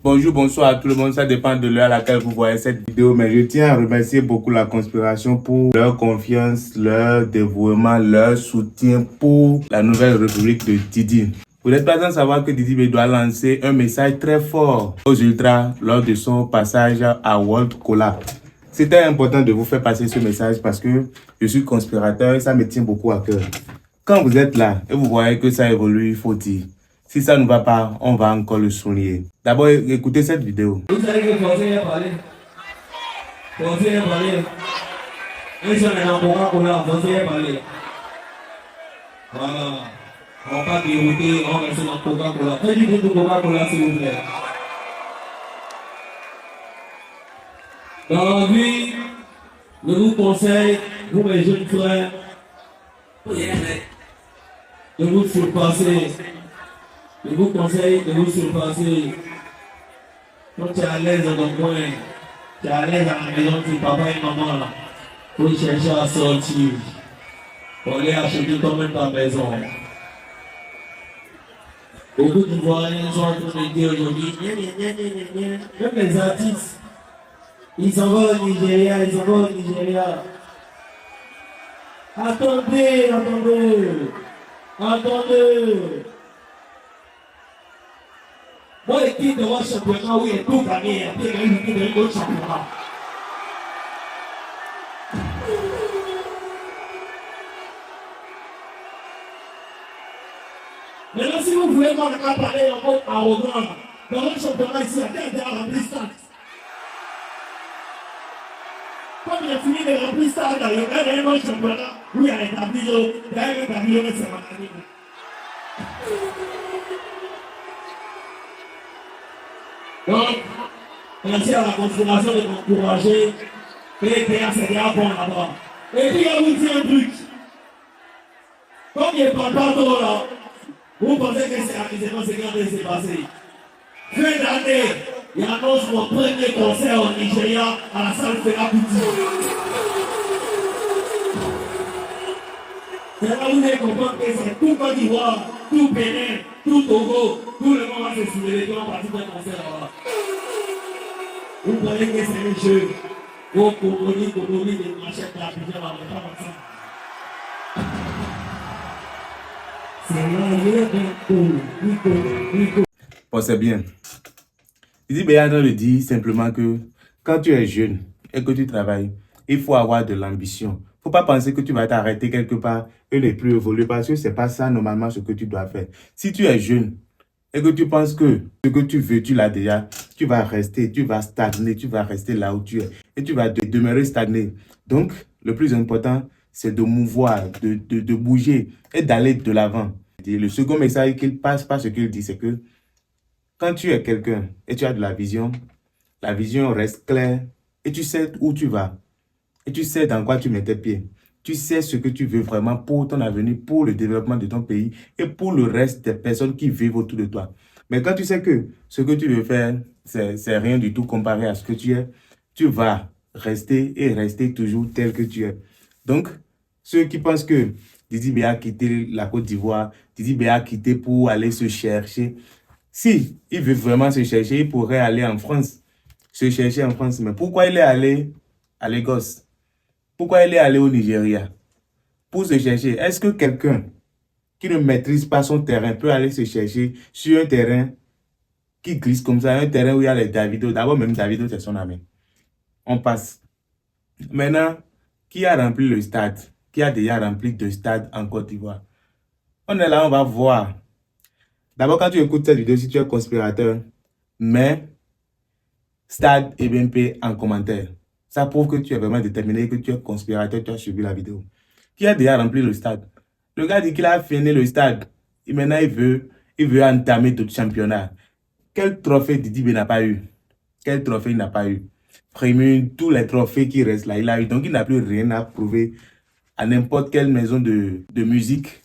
Bonjour, bonsoir à tout le monde, ça dépend de l'heure à laquelle vous voyez cette vidéo, mais je tiens à remercier beaucoup la conspiration pour leur confiance, leur dévouement, leur soutien pour la nouvelle république de Didi. Vous n'êtes pas sans savoir que Didi doit lancer un message très fort aux ultras lors de son passage à World Collab. C'était important de vous faire passer ce message parce que je suis conspirateur et ça me tient beaucoup à cœur. Quand vous êtes là et vous voyez que ça évolue, il faut dire. Si ça ne va pas, on va encore le souligner. D'abord, écoutez cette vidéo. Vous savez que conseiller parler. Conseiller parler. Un jeune est en Coca-Cola, conseiller parler. Voilà. On va pas dérouter, on va rester dans Coca-Cola. Faites du de Coca-Cola, s'il vous plaît. Dans la vie, je vous conseille, vous mes jeunes frères, de vous surpasser. Je vous conseille de vous surpasser. Quand tu es à l'aise dans ton coin, tu es à l'aise à la maison, tu es papa et maman là. Faut chercher à sortir. Pour aller acheter toi-même ta maison. Beaucoup d'Ivoiriens sont en train de dire aujourd'hui, même les artistes, ils s'en vont au Nigeria, ils s'en vont au Nigeria. Attendez, attendez, attendez. Moi, l'équipe de votre championnat, oui, est tout gagné, et puis il y a une autre championnat. Maintenant, si vous voulez voir le cas parler en mode arrogant, dans notre championnat ici, il y a déjà rempli stade. Comme il a fini de remplir stade, il y a un autre championnat où il y a les tabliers, il y a un tablier qui s'est rempli. Donc, merci à la conspiration de m'encourager. PTA, c'est déjà bon là-bas. Et puis, il y a aussi un truc. Comme il n'est pas partout là, vous pensez que c'est amusement ce qui est en train de se passer. Fin d'année, il annonce mon premier concert au Nigeria à la salle Fela Kuti. C'est là où vous allez comprendre que c'est tout Côte d'Ivoire, tout Bénin, tout Togo, tout le monde va se soulever qui vont partir d'un concert là-bas. Vous croyez que c'est un jeu. Vos Congolais, de m'achètent la pigeon là, mais pas comme ça. Bon, c'est bien. Didi est en train de dire simplement que quand tu es jeune et que tu travailles, il faut avoir de l'ambition. Il ne faut pas penser que tu vas t'arrêter quelque part et ne plus évoluer parce que ce n'est pas ça normalement ce que tu dois faire. Si tu es jeune et que tu penses que ce que tu veux, tu l'as déjà, tu vas rester, tu vas stagner, tu vas rester là où tu es et tu vas demeurer stagné. Donc, le plus important, c'est de mouvoir, de bouger et d'aller de l'avant. Le second message qu'il passe par ce qu'il dit, c'est que quand tu es quelqu'un et tu as de la vision reste claire et tu sais où tu vas. Et tu sais dans quoi tu mets tes pieds. Tu sais ce que tu veux vraiment pour ton avenir, pour le développement de ton pays et pour le reste des personnes qui vivent autour de toi. Mais quand tu sais que ce que tu veux faire, c'est rien du tout comparé à ce que tu es, tu vas rester toujours tel que tu es. Donc, ceux qui pensent que Didi B a quitté la Côte d'Ivoire, Didi B a quitté pour aller se chercher. Si il veut vraiment se chercher, il pourrait aller en France, se chercher en France. Mais pourquoi il est allé à Lagos? Pourquoi il est allé au Nigeria? Pour se chercher. Est-ce que quelqu'un qui ne maîtrise pas son terrain peut aller se chercher sur un terrain qui glisse comme ça, un terrain où il y a les Davido? D'abord, même Davido, c'est son ami. On passe. Maintenant, qui a rempli le stade? Qui a déjà rempli 2 stades en Côte d'Ivoire? On est là, on va voir. D'abord, quand tu écoutes cette vidéo, si tu es conspirateur, mets Stade et BNP en commentaire. Ça prouve que tu es vraiment déterminé, que tu es conspirateur, tu as suivi la vidéo. Qui a déjà rempli le stade? Le gars dit qu'il a fini le stade. Et maintenant, il veut entamer d'autres championnats. Quel trophée Didi B n'a pas eu? Quel trophée il n'a pas eu? Premier, tous les trophées qui restent là, il a eu. Donc, il n'a plus rien à prouver à n'importe quelle maison de musique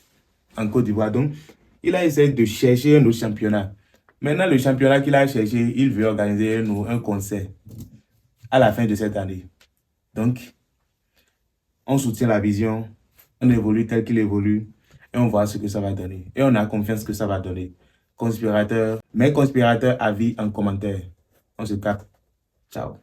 en Côte d'Ivoire. Donc, il a essayé de chercher un autre championnat. Maintenant, le championnat qu'il a cherché, il veut organiser un concert à la fin de cette année. Donc, on soutient la vision, on évolue tel qu'il évolue et on voit ce que ça va donner. Et on a confiance que ça va donner. conspirateurs, mes conspirateurs avis en commentaire. On se capte. Ciao.